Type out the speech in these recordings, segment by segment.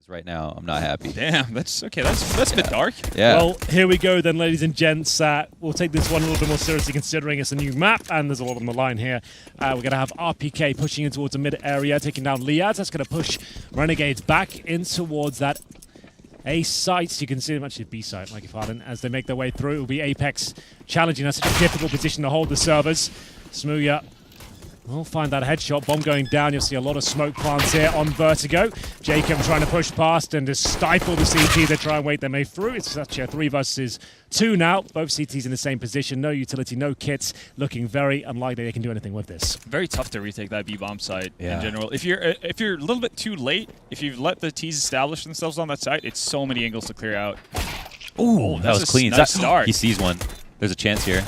Right now, I'm not happy. Damn, that's okay. That's a bit dark. Yeah. Well, here we go then, ladies and gents. We'll take this one a little bit more seriously considering it's a new map, and there's a lot on the line here. We're going to have RPK pushing in towards the mid area, taking down Liaz. That's going to push Renegades back in towards that A site. You can see them actually B site, like your pardon, as they make their way through. It will be Apex challenging us. Such a difficult position to hold the servers. Smooya will find that headshot. Bomb going down. You'll see a lot of smoke plants here on Vertigo. Jacob trying to push past and just stifle the CT. They try and wait their way through. It's such a 3 versus 2 now. Both CTs in the same position. No utility, no kits. Looking very unlikely they can do anything with this. Very tough to retake that B-bomb site in general. If you're a little bit too late, if you've let the T's establish themselves on that site, it's so many angles to clear out. Ooh, that was clean. Nice start. He sees one. There's a chance here.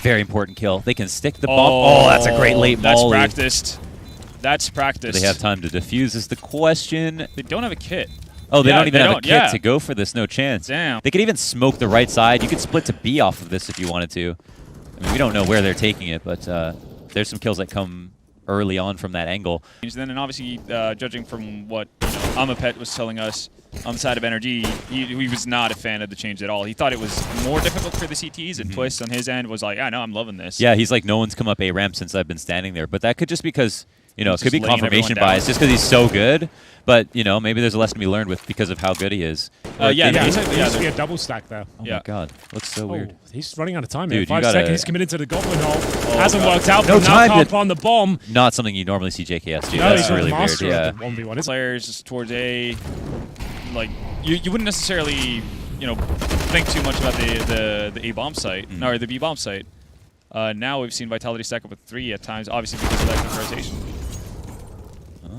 Very important kill. They can stick the bomb. Oh, that's a great late That's molly. Practiced. That's practiced. Do they have time to defuse is the question. They don't have a kit. Oh, they don't even have a kit to go for this. No chance. Damn. They could even smoke the right side. You could split to B off of this if you wanted to. I mean, we don't know where they're taking it, but there's some kills that come early on from that angle. Then, and obviously, judging from what Amapet was telling us on the side of NRG, he was not a fan of the change at all. He thought it was more difficult for the CTs, and Twist on his end was like, I know, I'm loving this. Yeah, he's like, no one's come up A ramp since I've been standing there. But that could just because, you know, it could be laying confirmation bias just because he's so good. But, you know, maybe there's a lesson to be learned with because of how good he is. There used to be a double stack there. Oh my god, looks so weird. He's running out of time Dude, here. 5 seconds, he's committed to the Goblin hole. Hasn't worked out, No but time now can't find the bomb. Not something you normally see JKS do. No, That's he's really a weird. master Yeah. of the 1v1. Players towards A, like, you wouldn't necessarily, you know, think too much about the A bomb site, or the B bomb site. Now we've seen Vitality stack up with 3 at times, obviously because of that conversation.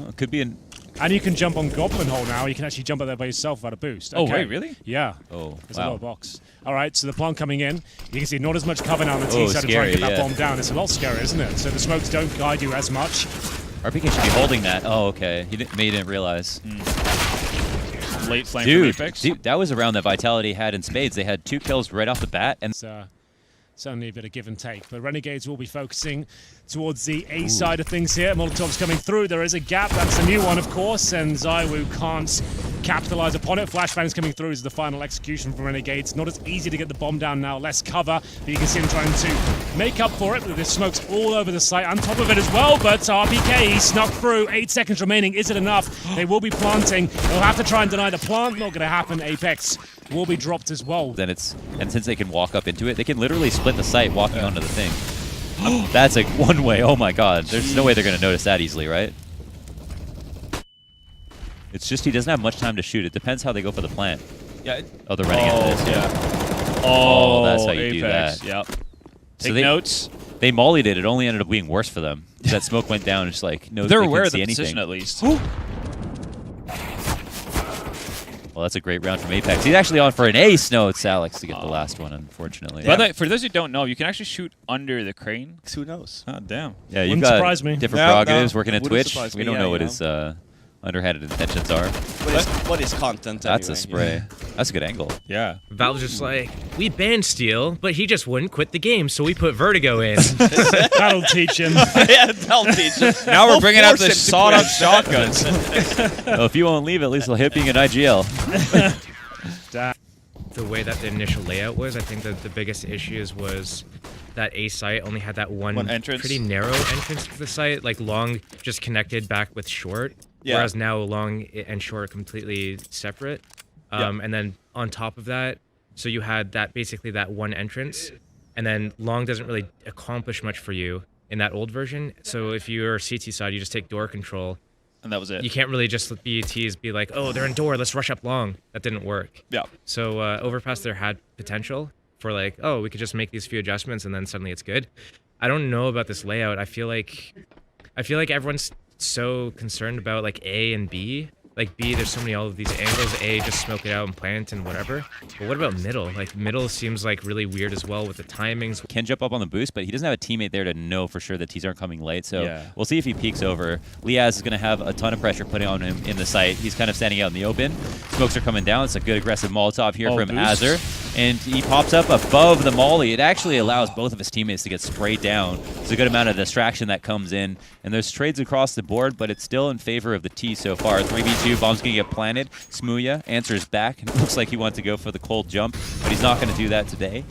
It could be an... And you can jump on Goblin Hole now. You can actually jump up there by yourself without a boost. Oh, wait, really? Yeah. Oh, There's a lower box. All right, so the plant coming in. You can see not as much cover now on the T side to try and get that bomb down. It's a lot scarier, isn't it? So the smokes don't guide you as much. RPK should be holding that. Oh, okay. He didn't realize. Late flame from Apex. Dude, that was a round that Vitality had in spades. They had 2 kills right off the bat. And certainly a bit of give and take. But Renegades will be focusing towards the A side of things here. Molotov's coming through. There is a gap. That's a new one, of course, and Zywoo can't capitalize upon it. Flashbang is coming through as the final execution from Renegades. Not as easy to get the bomb down now. Less cover, but you can see him trying to make up for it. There's smokes all over the site, on top of it as well, but RPK snuck through. 8 seconds remaining. Is it enough? They will be planting. They'll have to try and deny the plant. Not going to happen. Apex will be dropped as well. Then and since they can walk up into it, they can literally split the site walking onto the thing. That's like one way. Oh my god. There's no way they're going to notice that easily, right? It's just he doesn't have much time to shoot. It depends how they go for the plant. Yeah. Oh, they're running into this. Yeah. Oh, that's how you Apex. do that. Yep. So Take notes. They mollied it. It only ended up being worse for them. That smoke went down. It's like, no, They're they aware couldn't of the see anything. position at least. Well, that's a great round from Apex. He's actually on for an ace. No, it's Alex to get the last one, unfortunately. By the way, for those who don't know, you can actually shoot under the crane. Who knows? Oh, damn. Yeah, you've Wouldn't got surprise me. different prerogatives working at Wouldn't Twitch. surprise We me, don't yeah, know you what know. his underhanded intentions are. What is content? That's a anyway? spray. That's a good angle. Yeah. Valve's just like, we banned Steel, but he just wouldn't quit the game, so we put Vertigo in. That'll teach him. Yeah, that'll teach him. Now we're bringing out force him the to sawed-up quit. shotguns. Well, if you won't leave, at least he'll hit being an IGL. The way that the initial layout was, I think that the biggest issues was that A site only had that one entrance. pretty narrow entrance to the site, like long just connected back with short, whereas now long and short are completely separate. And then on top of that, so you had that basically that one entrance, and then long doesn't really accomplish much for you in that old version. So if you're CT side, you just take door control. And that was it. You can't really just let BATs be like, oh, they're in door, let's rush up long. That didn't work. Yeah. So Overpass there had potential for like, oh, we could just make these few adjustments and then suddenly it's good. I don't know about this layout. I feel like everyone's so concerned about like A and B. Like B, there's so many all of these angles. A, just smoke it out and plant and whatever. But what about middle? Like middle seems like really weird as well with the timings. Can jump up on the boost, but he doesn't have a teammate there to know for sure that T's aren't coming late. So we'll see if he peeks over. Liaz is going to have a ton of pressure putting on him in the site. He's kind of standing out in the open. Smokes are coming down. It's a good aggressive Molotov here from boost. Azur. And he pops up above the molly. It actually allows both of his teammates to get sprayed down. There's a good amount of distraction that comes in. And there's trades across the board, but it's still in favor of the T so far. 3v2, bomb's going to get planted. Smooya answers back. And it looks like he wants to go for the cold jump, but he's not going to do that today.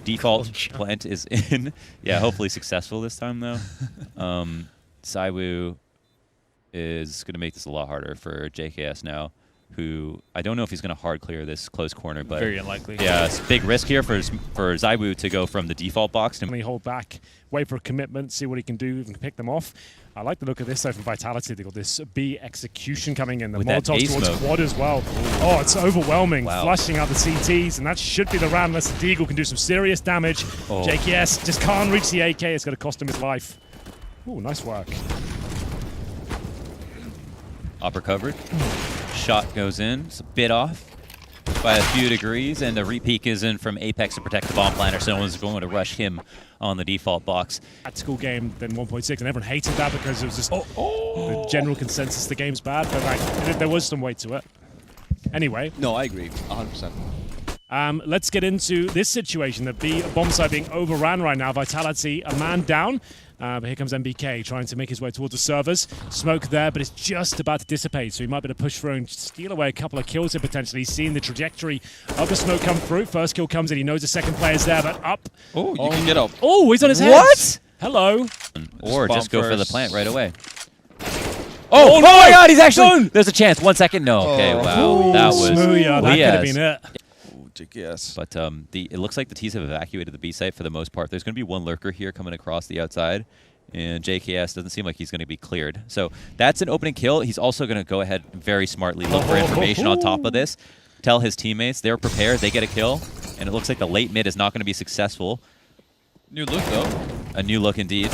Default plant is in. Yeah, hopefully successful this time, though. Saiwu is going to make this a lot harder for JKS now, who I don't know if he's going to hard clear this close corner, but Very unlikely. yeah, it's a big risk here for Zaiwu to go from the default box to Can he hold back, wait for a commitment, see what he can do, even pick them off? I like the look of this though from Vitality. They got this B execution coming in. The With that Molotov A towards smoke. quad as well. Oh, it's overwhelming. Wow. Flushing out the CTs, and that should be the round unless the Deagle can do some serious damage. Oh. JKS just can't reach the AK. It's going to cost him his life. Ooh, nice work. upper covered. Shot goes in. It's a bit off by a few degrees, and the repeat is in from Apex to protect the bomb planter. So no one's going to rush him on the default box. Tactical game, then 1.6, and everyone hated that because it was just the general consensus the game's bad, but like there was some weight to it. Anyway. No, I agree, 100%. Let's get into this situation. The B bomb site being overran right now. Vitality, a man down. But here comes MBK trying to make his way towards the servers. Smoke there, but it's just about to dissipate. So he might be able to push through and steal away a couple of kills here potentially. He's seeing the trajectory of the smoke come through. First kill comes in. He knows the second player's there, but up. Oh, you can get up. Oh, he's on his head. What? Hello. Or Bomb just go for the first. plant right away. Oh, no! my God, he's actually... Done! There's a chance. 1 second. No. Okay, wow. That was... Smooya, that could have Yes. been it. Oh, JKS. But it looks like the T's have evacuated the B site for the most part. There's going to be one lurker here coming across the outside, and JKS doesn't seem like he's going to be cleared. So that's an opening kill. He's also going to go ahead and very smartly look for information on top of this, tell his teammates they're prepared, they get a kill, and it looks like the late mid is not going to be successful. New look, though. A new look indeed.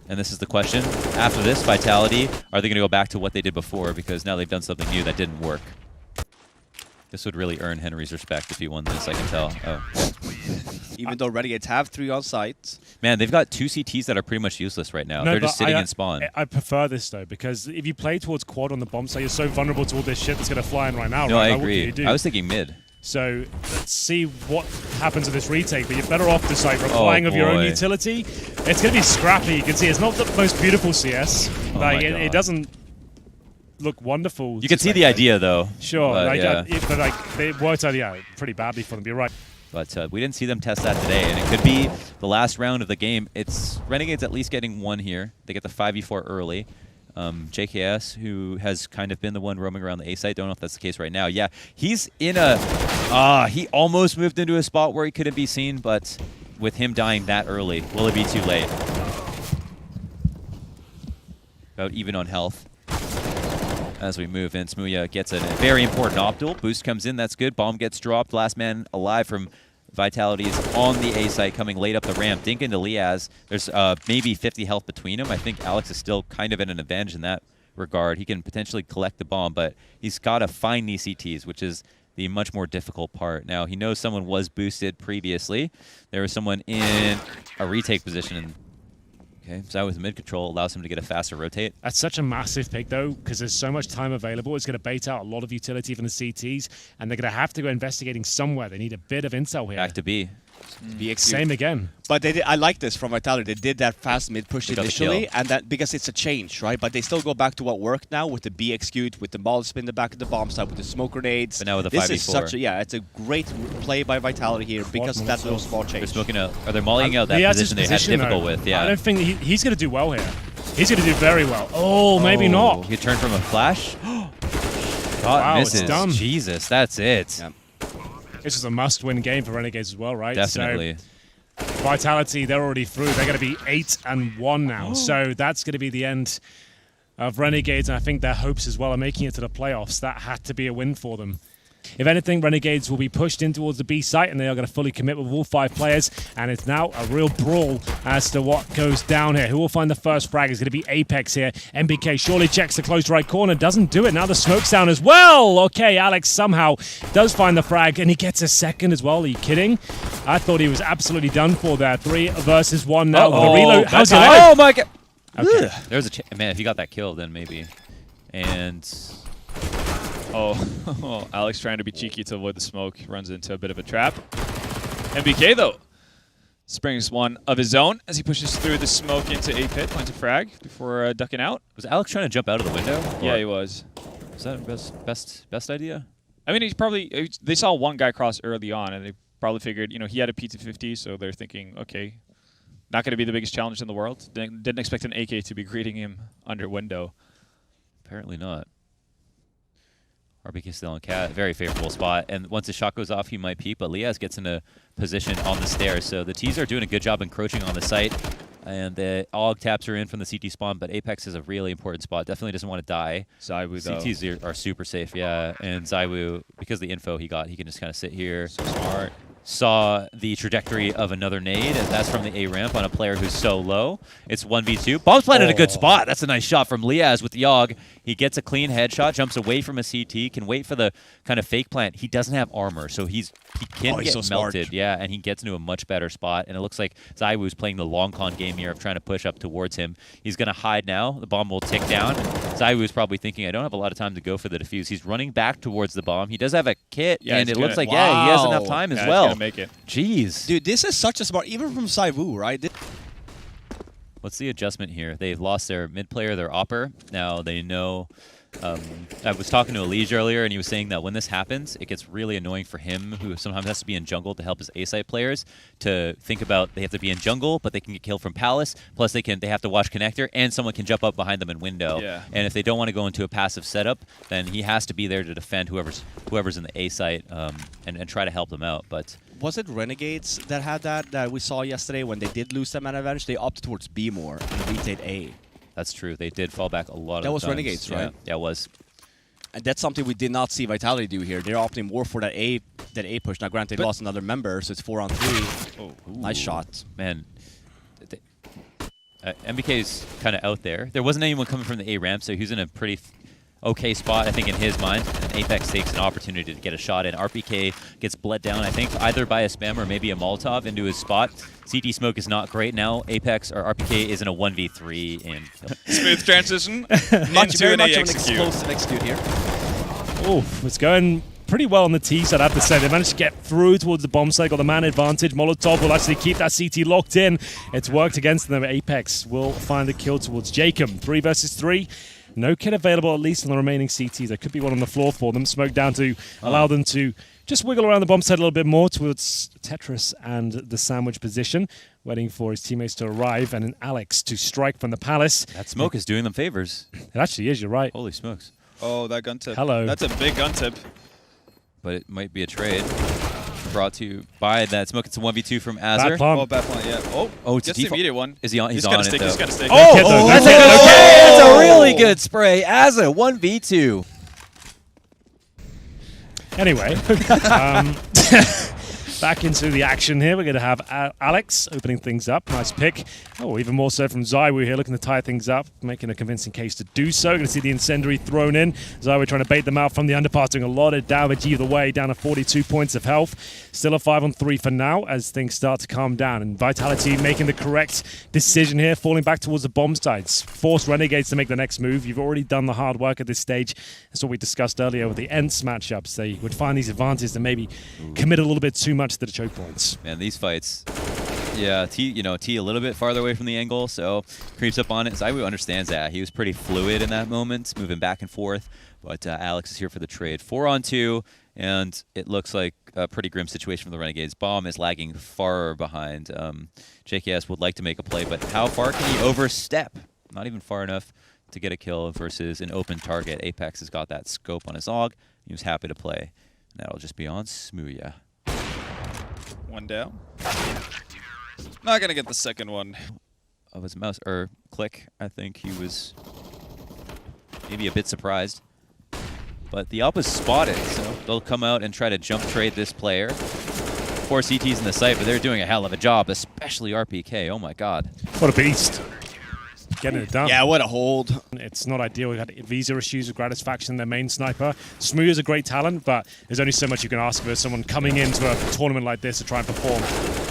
And this is the question. After this, Vitality, are they going to go back to what they did before? Because now they've done something new that didn't work. This would really earn Henry's respect if he won this, I can tell. Oh. Even though Renegades have 3 on site. Man, they've got 2 CTs that are pretty much useless right now. They're just but sitting in spawn. I prefer this though, because if you play towards quad on the bomb site, you're so vulnerable to all this shit that's going to fly in right now. No, right? I Like, what can agree. you do? I was thinking mid. So let's see what happens in this retake, but you're better off just like replying of your own boy. utility. It's going to be scrappy. You can see it's not the most beautiful CS. Like my it God. doesn't look wonderful. You can to see the spectate. idea, though. Sure, But, like, yeah. but like they worked out, yeah, pretty badly for them. You're right. But we didn't see them test that today, and it could be the last round of the game. It's Renegades at least getting 1 here. They get the 5v4 early. JKS, who has kind of been the one roaming around the A site, don't know if that's the case right now. Yeah, he's in a... he almost moved into a spot where he couldn't be seen, but with him dying that early, will it be too late? About even on health. As we move in, Smooya gets a very important optimal. Boost comes in, that's good. Bomb gets dropped. Last man alive from Vitality is on the A site, coming late up the ramp. Dink into Liaz. There's maybe 50 health between them. I think Alex is still kind of in an advantage in that regard. He can potentially collect the bomb, but he's got to find these CTs, which is the much more difficult part. Now, he knows someone was boosted previously. There was someone in a retake position, and okay, so with mid control allows him to get a faster rotate. That's such a massive pick, though, because there's so much time available. It's going to bait out a lot of utility from the CTs, and they're going to have to go investigating somewhere. They need a bit of intel here. Back to B. Same again. But they did, I like this from Vitality. They did that fast mid push They got the initially, kill. and that because it's a change, right? But they still go back to what worked now with the B execute, with the ball spin the back of the bomb side, with the smoke grenades. But now with the this is 5v4. such a it's a great play by Vitality here because of that little small They're change. smoking out, or they're mollying out that He has his position they had position, difficult though. with. Yeah. I don't think he's going to do well here. He's going to do very well. Oh, maybe Oh, not. He turned from a flash. Wow, it's misses. done. Jesus, that's it. Yeah. This is a must-win game for Renegades as well, right? Definitely. So, Vitality, they're already through. They're going to be 8-1 now. So that's going to be the end of Renegades, and I think their hopes as well are making it to the playoffs. That had to be a win for them. If anything, Renegades will be pushed in towards the B site, and they are going to fully commit with all 5 players. And it's now a real brawl as to what goes down here. Who will find the first frag? It's going to be Apex here. MBK surely checks the close right corner. Doesn't do it. Now the smoke's down as well. Okay, Alex somehow does find the frag, and he gets a second as well. Are you kidding? I thought he was absolutely done for there. 3 versus 1 now. The reload. How's he alive? Oh my God! Okay. There's a man. If he got that kill, then maybe. And Oh, Alex trying to be cheeky to avoid the smoke. Runs into a bit of a trap. MBK, though, springs one of his own as he pushes through the smoke into A pit, finds a frag before ducking out. Was Alex trying to jump out of the window? Yeah, Or he was. Was that best idea? I mean, they saw one guy cross early on, and they probably figured, he had a P250, so they're thinking, okay, not going to be the biggest challenge in the world. Didn't expect an AK to be greeting him under window. Apparently not. RBK still on cat, very favorable spot, and once his shot goes off, he might peek, but Liaz gets in a position on the stairs, so the T's are doing a good job encroaching on the site, and the AUG taps are in from the CT spawn, but Apex is a really important spot, definitely doesn't want to die. Zaiwu, though. CTs are super safe, yeah, and Zaiwu, because of the info he got, he can just kind of sit here. So smart. Saw the trajectory of another nade, and that's from the A ramp on a player who's so low. It's 1v2. Bomb's planted a good spot. That's a nice shot from Liaz with the AUG. He gets a clean headshot, jumps away from a CT, can wait for the kind of fake plant. He doesn't have armor, so he can get so melted. smart. Yeah, and he gets into a much better spot. And it looks like Zaiwu's playing the long con game here of trying to push up towards him. He's going to hide now. The bomb will tick down. Zaiwu's probably thinking, I don't have a lot of time to go for the defuse. He's running back towards the bomb. He does have a kit, Yeah, and he's it looks gonna- like, yeah, he has enough Wow. time as Yeah, he's well. gonna make it. Jeez. Dude, this is such a smart, even from Zaiwu, right? What's the adjustment here? They've lost their mid player, their opper. Now they know. I was talking to Elige earlier, and he was saying that when this happens, it gets really annoying for him, who sometimes has to be in jungle to help his A-site players, to think about they have to be in jungle, but they can get killed from Palace. Plus, they have to watch connector, and someone can jump up behind them in window. Yeah. And if they don't want to go into a passive setup, then he has to be there to defend whoever's in the A-site and try to help them out. But Was it Renegades that had that we saw yesterday when they did lose that man advantage? They opted towards B more and retained A. that's true. They did fall back a lot of That was times. Renegades, Yeah. right? Yeah, it was. And that's something we did not see Vitality do here. They're opting more for that A push. Now, granted, they lost another member, so it's 4-on-3. Oh. Nice shot. Man, MBK's kind of out there. There wasn't anyone coming from the A ramp, so he's in a pretty okay spot, I think, in his mind. And Apex takes an opportunity to get a shot in. RPK gets bled down, I think, either by a spam or maybe a Molotov into his spot. CT smoke is not great now. Apex or RPK is in a 1v3. And Smooth transition Very into much an of an execute. explosive execute here. Oof, it's going pretty well on the T side, I have to say. They managed to get through towards the bomb site, got the man advantage. Molotov will actually keep that CT locked in. It's worked against them. Apex will find a kill towards Jacob. 3 versus 3. No kit available, at least on the remaining CTs. There could be one on the floor for them. Smoke down to allow them to just wiggle around the bomb site a little bit more towards Tetris and the sandwich position, waiting for his teammates to arrive and an Alex to strike from the Palace. that smoke is doing them favors. It actually is, you're right. Holy smokes. Oh, that gun tip. Hello. That's a big gun tip. But it might be a trade. Brought to you by that smoke. It's a 1v2 from Bad Azure. plant. Oh, bad point, yeah. Oh, it's a gets the default. immediate one. Is he on? He's got on a it, stick, though. he's got a stick. Oh, Okay, that's that's it. a really good spray. Azure, 1v2. Anyway, back into the action here. We're going to have Alex opening things up. Nice pick. Oh, even more so from Zaiwu here, looking to tie things up, making a convincing case to do so. Going to see the incendiary thrown in. Zaiwu trying to bait them out from the underpass, doing a lot of damage either way, down to 42 points of health. Still a 5-on-3 for now as things start to calm down. And Vitality making the correct decision here, falling back towards the bomb sites. Force Renegades to make the next move. You've already done the hard work at this stage. That's what we discussed earlier with the Ents matchups. They would find these advantages to maybe commit a little bit too much to the choke points. Man, these fights. Yeah, T a little bit farther away from the angle, so creeps up on it. Zaiwu understands that. He was pretty fluid in that moment, moving back and forth. But Alex is here for the trade. 4-on-2, and it looks like a pretty grim situation for the Renegades. Bomb is lagging far behind. JKS would like to make a play, but how far can he overstep? Not even far enough to get a kill versus an open target. Apex has got that scope on his AUG. He was happy to play. And that'll just be on Smooya. One down. Not gonna get the second one. Of his mouse, or click, I think he was maybe a bit surprised. But the up is spotted, so they'll come out and try to jump trade this player. 4 CTs in the site, but they're doing a hell of a job, especially RPK. Oh my god. What a beast. Getting it done. Yeah, what a hold. It's not ideal. We've had visa issues with Gratisfaction, their main sniper. Smooth is a great talent, but there's only so much you can ask of someone coming into a tournament like this to try and perform.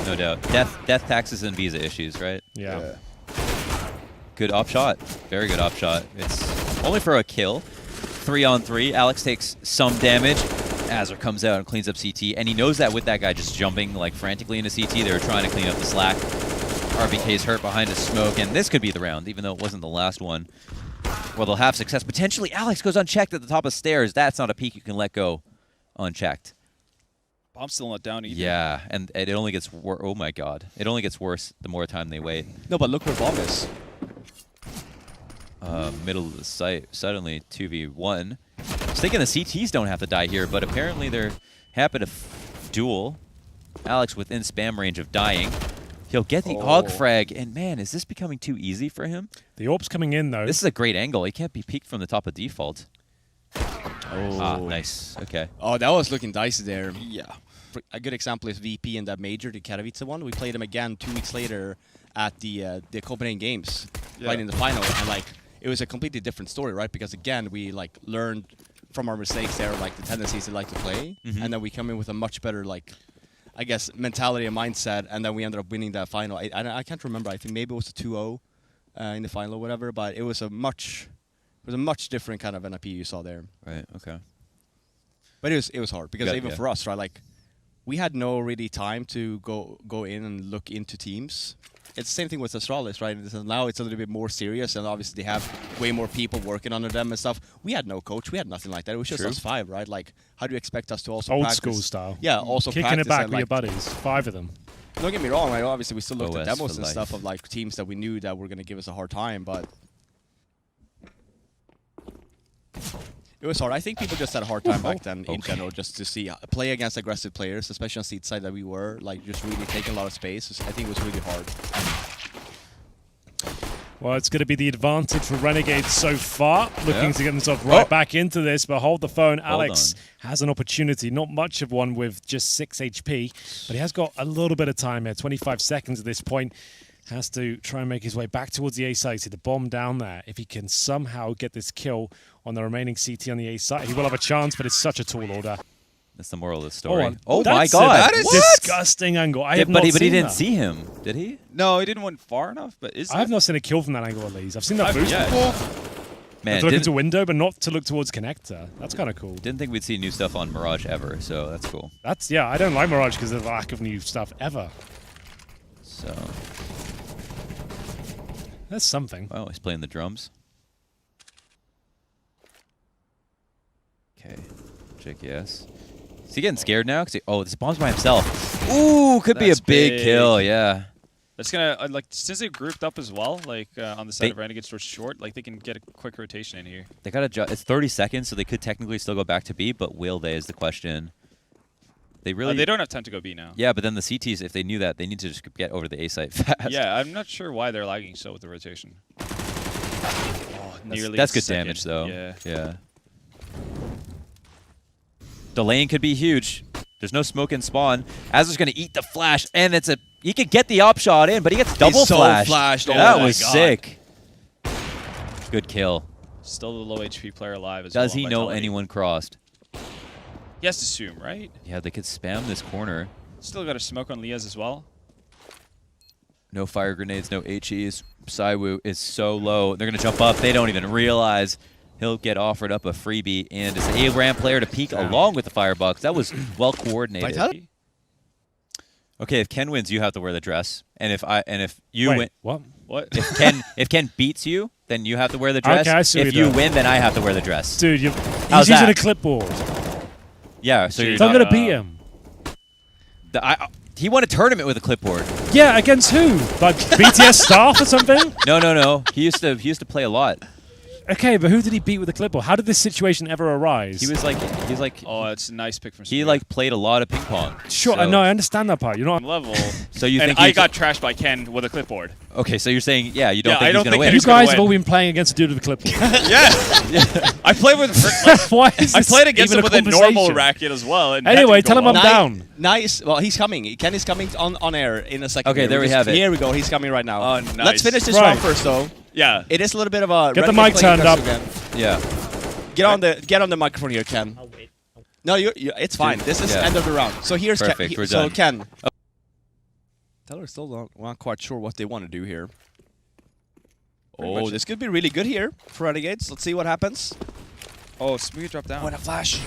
No doubt. Death taxes and visa issues, right? Yeah. Good op shot. Very good op shot. It's only for a kill. 3-on-3. Alex takes some damage. Azure comes out and cleans up CT, and he knows that with that guy just jumping like frantically into CT, they were trying to clean up the slack. RBK's hurt behind a smoke, and this could be the round, even though it wasn't the last one. Well, they'll have success. Potentially, Alex goes unchecked at the top of stairs. That's not a peek you can let go unchecked. Bomb's still not down either. Yeah, and it only gets worse. Oh my god. It only gets worse the more time they wait. No, but look where bomb is. Middle of the site, suddenly 2v1. I was thinking the CTs don't have to die here, but apparently they're happy to duel. Alex within spam range of dying. He'll get the AUG frag, and man, is this becoming too easy for him? The orb's coming in, though. This is a great angle. He can't be peeked from the top of default. Oh. Ah, nice. Okay. Oh, that was looking dicey there. Yeah. A good example is VP in that major, the Katowice one. We played him again 2 weeks later at the Copenhagen Games, right in the final, and like it was a completely different story, right? Because again, we like learned from our mistakes there, like the tendencies they like to play, and then we come in with a much better like, I guess, mentality and mindset, and then we ended up winning that final. I can't remember. I think maybe it was a 2-0 in the final or whatever, but it was a much different kind of NIP you saw there. Right. Okay. But it was hard because even for us, right, like we had no really time to go in and look into teams. It's the same thing with Astralis, right? Now it's a little bit more serious, and obviously they have way more people working under them and stuff. We had no coach, we had nothing like that. It was just us 5, right? Like, how do you expect us to also Old practice? school style. Yeah, also Kicking practice it back and, with like, your buddies. 5 of them. Don't get me wrong, right? Obviously we still looked at OS demos for and life. stuff of like teams that we knew that were going to give us a hard time, but it was hard. I think people just had a hard time back then in general, just to see play against aggressive players, especially on seat side that we were, like just really taking a lot of space. I think it was really hard. Well, it's going to be the advantage for Renegades so far, looking to get themselves right back into this, but hold the phone. Alex has an opportunity, not much of one with just 6 HP, but he has got a little bit of time here, 25 seconds at this point. Has to try and make his way back towards the A site, see the bomb down there. If he can somehow get this kill on the remaining CT on the A site, he will have a chance, but it's such a tall order. That's the moral of the story. Oh my god. That is disgusting angle. I have not but he seen didn't that. see him, did he? No, he didn't went far enough, but is I have not seen a kill from that angle at least. I've seen that boost before. Man, To look into window, but not to look towards connector. That's kind of cool. didn't think we'd see new stuff on Mirage ever, so that's cool. That's, yeah, I don't like Mirage because of the lack of new stuff ever. So, That's something. well, he's playing the drums. Okay, JKS. Is he getting scared now? Oh, this bomb's by himself. Ooh, could be a That's big big. kill, yeah. That's gonna like since they grouped up as well, like on the side of Renegades towards short, like they can get a quick rotation in here. They got to. It's 30 seconds, so they could technically still go back to B, but will they is the question. They really. They don't have time to go B now. Yeah, but then the CTs, if they knew that, they need to just get over to the A site fast. Yeah, I'm not sure why they're lagging so with the rotation. Oh, nearly. That's a good second. damage, though. Yeah. Yeah. The lane could be huge. There's no smoke in spawn. Azur's going to eat the flash, and it's a. He could get the op shot in, but he gets double flashed. Oh that my was God. sick. Good kill. Still the low HP player alive as well. Does he know Vitality. anyone crossed? He has to assume, right? Yeah, they could spam this corner. Still got a smoke on Liaz as well. No fire grenades, no HEs. Saiwu is so low. They're going to jump up. They don't even realize. He'll get offered up a freebie, and it's an A-ramp player to peek along with the firebox. That was well coordinated. Vitality? Okay, if Ken wins, you have to wear the dress, and if you win, What? What? if Ken beats you, then you have to wear the dress. Okay, I see if what you you're doing. win, then I have to wear the dress. Dude, he's How's using that? a clipboard. Yeah, so you're So I'm not, going to beat him. he won a tournament with a clipboard. Yeah, against who? Like BTS staff or something? No. He used to play a lot. Okay, but who did he beat with a clipboard? How did this situation ever arise? He was like Oh, it's a nice pick from. he Samir. like played a lot of ping pong. Sure, so, no, I understand that part. You're not. level. So you And think I got trashed by Ken with a clipboard. okay? So you're saying you don't Yeah, think I he's don't gonna think win? You he's gonna guys have win. all been playing against a dude with a clipboard. Yeah. I played with. Why is I this played against even him with a normal conversation? racket as well. And Anyway, that didn't tell him go I'm well. down. Nice. Well, he's coming. Ken is coming on air in a second. Okay, here. there we have it. Here we go. He's coming right now. Oh, nice. Let's finish this Right. round first, though. Yeah. It is a little bit of a Get the Renegade mic playing turned up. aggressive again. Yeah. Get on the microphone here, Ken. No, it's fine. This is Yeah. end of the round. So here's Perfect, we're so done. Ken. Teller still not quite sure what they want to do here. Oh, this could be really good here for Renegades. Let's see what happens. Oh, Smoothie dropped down. Oh, and a flash.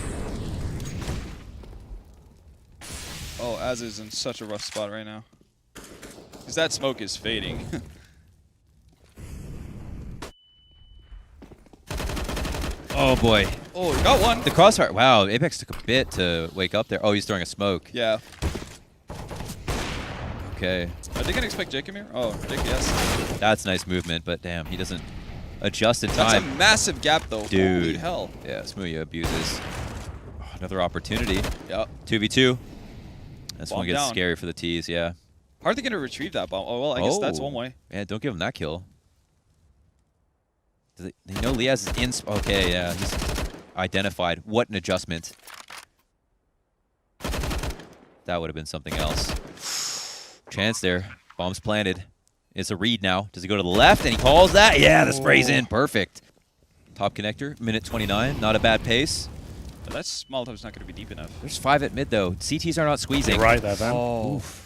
Oh, Az is in such a rough spot right now. Because that smoke is fading. Oh boy. Oh, he got one. The crossfire. Wow, Apex took a bit to wake up there. Oh, he's throwing a smoke. Yeah. Okay. Are they going to expect Jacob here? Oh, Jacob, yes. That's nice movement, but damn, he doesn't adjust in That's time. a massive gap, though. Dude. Holy hell. Yeah, Smoothie abuses. Oh, another opportunity. Yep. 2v2. This Bomb one gets down. scary for the T's, yeah. How are they going to retrieve that bomb? Oh, well, I guess that's one way. Yeah, don't give him that kill. Do they know Liaz is in... Okay, yeah, he's identified. What an adjustment. That would have been something else. Chance there. Bomb's planted. It's a read now. Does he go to the left? And he calls that? Yeah, the spray's in. Perfect. Top connector, minute 29. Not a bad pace. But that's Molotov's not going to be deep enough. There's 5 at mid, though. CTs are not squeezing. You're right there, Van. Oh. Oof.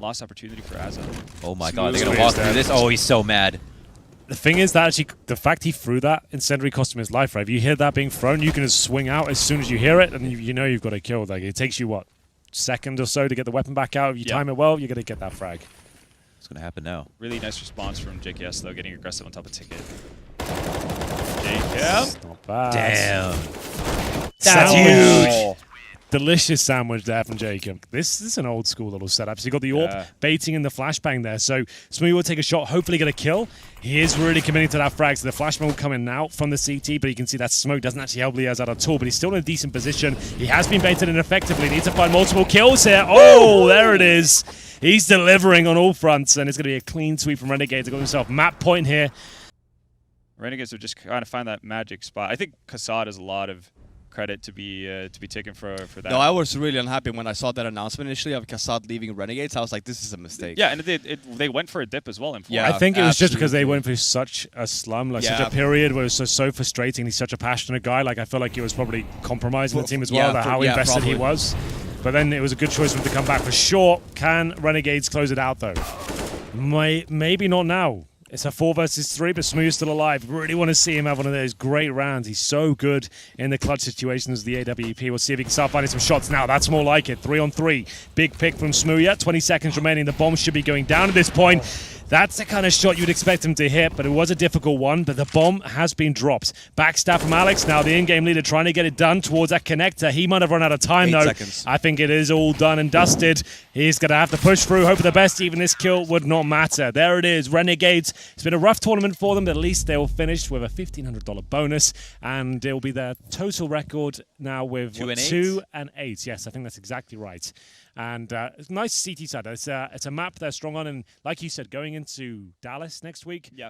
Lost opportunity for Azza. Oh, my Smooth God. They're going to squeeze walk through there. this. Oh, he's so mad. The thing is that actually, the fact he threw that incendiary cost him his life, right? If you hear that being thrown, you can just swing out as soon as you hear it, and you know you've got it killed. Like, it takes you, what, second or so to get the weapon back out. If you Yeah. time it well, you're going to get that frag. What's going to happen now? Really nice response from JKS, though, getting aggressive on top of Ticket. JKM. Not bad. Damn. That's huge. Delicious sandwich there from Jacob. This is an old school little setup. So you got the AWP Yeah. baiting in the flashbang there. So Smoothie will take a shot, hopefully get a kill. He is really committing to that frag. So the flashbang will come in now from the CT, but you can see that smoke doesn't actually help Liaz out at all. But he's still in a decent position. He has been baited in effectively. Needs to find multiple kills here. Oh, there it is. He's delivering on all fronts, and it's going to be a clean sweep from Renegades. They got himself map point here. Renegades would just kind of find that magic spot. I think Kassad has a lot of credit to be taken for that. No, I was really unhappy when I saw that announcement initially of Kassad leaving Renegades. I was like, this is a mistake. Yeah, and they went for a dip as well in 4. Yeah. I think it was just because they absolutely. went through such a slum, like such Yeah. a period where it was so frustrating. He's such a passionate guy. Like I feel like he was probably compromising the team as well Yeah, about how yeah, invested he probably. was. But then it was a good choice for him to come back for sure. Can Renegades close it out though? Maybe not now. It's a 4 versus 3, but Smooth's still alive. Really want to see him have one of those great rounds. He's so good in the clutch situations, the AWP. We'll see if he can start finding some shots now. That's more like it. 3 on 3. Big pick from Smooth. 20 seconds remaining. The bomb should be going down at this point. That's the kind of shot you'd expect him to hit, but it was a difficult one. But the bomb has been dropped. Backstab from Alex. Now the in-game leader trying to get it done towards that connector. He might have run out of time, 8 though. seconds. I think it is all done and dusted. He's going to have to push through. Hope for the best. Even this kill would not matter. There it is. Renegades. It's been a rough tournament for them, but at least they will finish with a $1,500 bonus. And it will be their total record now with 2 and 8? 2 and 8. Yes, I think that's exactly right. And it's nice CT side. It's a map they're strong on. And like you said, going into Dallas next week, Yeah.